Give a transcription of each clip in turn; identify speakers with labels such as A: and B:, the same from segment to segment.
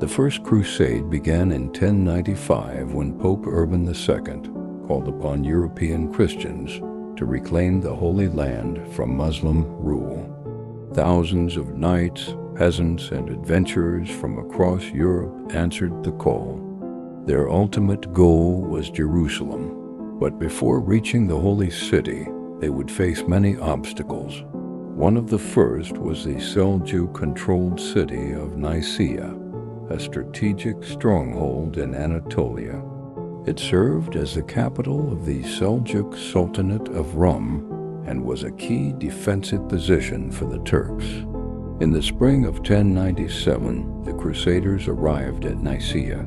A: The First Crusade began in 1095 when Pope Urban II called upon European Christians to reclaim the Holy Land from Muslim rule. Thousands of knights, peasants, and adventurers from across Europe answered the call. Their ultimate goal was Jerusalem, but before reaching the Holy City, they would face many obstacles. One of the first was the Seljuk-controlled city of Nicaea, a strategic stronghold in Anatolia. It served as the capital of the Seljuk Sultanate of Rum and was a key defensive position for the Turks. In the spring of 1097, the Crusaders arrived at Nicaea,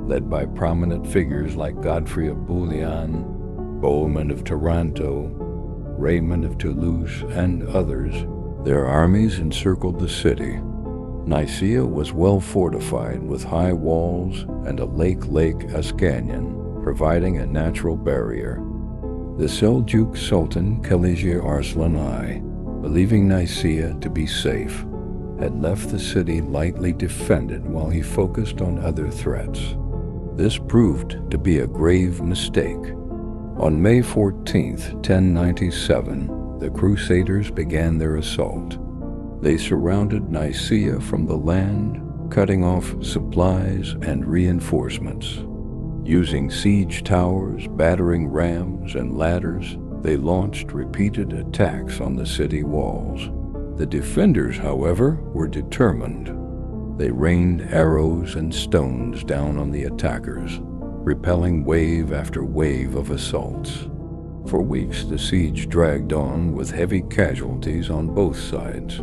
A: led by prominent figures like Godfrey of Bouillon, Bohemond of Taranto, Raymond of Toulouse, and others. Their armies encircled the city. Nicaea was well fortified with high walls and a lake Ascanion, providing a natural barrier. The Seljuk Sultan Kilij Arslan I, believing Nicaea to be safe, had left the city lightly defended while he focused on other threats. This proved to be a grave mistake. On May 14, 1097, the Crusaders began their assault. They surrounded Nicaea from the land, cutting off supplies and reinforcements. Using siege towers, battering rams, and ladders, they launched repeated attacks on the city walls. The defenders, however, were determined. They rained arrows and stones down on the attackers, repelling wave after wave of assaults. For weeks, the siege dragged on with heavy casualties on both sides.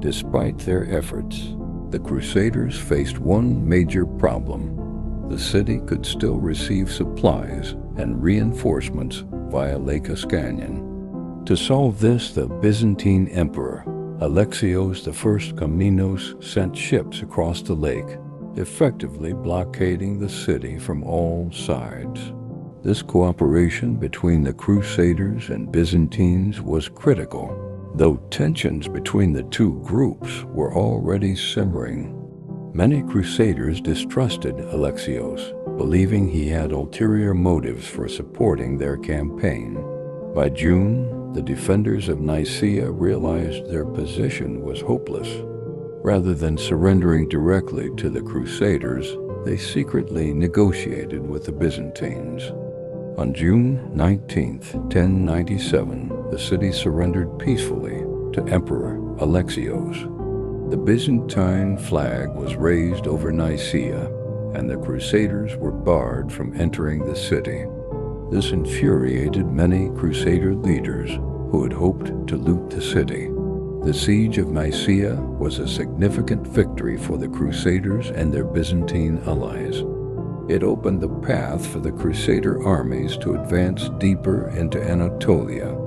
A: Despite their efforts, the Crusaders faced one major problem. The city could still receive supplies and reinforcements via Lake Ascanion. To solve this, the Byzantine Emperor, Alexios I Komnenos, sent ships across the lake, effectively blockading the city from all sides. This cooperation between the Crusaders and Byzantines was critical, though tensions between the two groups were already simmering. Many Crusaders distrusted Alexios, believing he had ulterior motives for supporting their campaign. By June, the defenders of Nicaea realized their position was hopeless. Rather than surrendering directly to the Crusaders, they secretly negotiated with the Byzantines. On June 19, 1097, the city surrendered peacefully to Emperor Alexios. The Byzantine flag was raised over Nicaea, and the Crusaders were barred from entering the city. This infuriated many Crusader leaders who had hoped to loot the city. The Siege of Nicaea was a significant victory for the Crusaders and their Byzantine allies. It opened the path for the Crusader armies to advance deeper into Anatolia.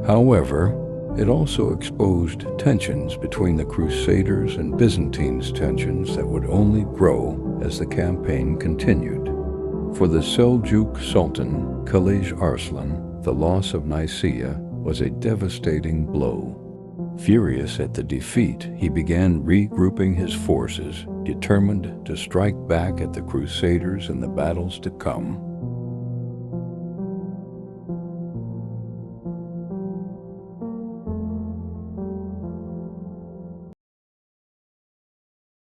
A: However, it also exposed tensions between the Crusaders and Byzantines, tensions that would only grow as the campaign continued. For the Seljuk Sultan Kilij Arslan, the loss of Nicaea was a devastating blow. Furious at the defeat, he began regrouping his forces, determined to strike back at the Crusaders in the battles to come.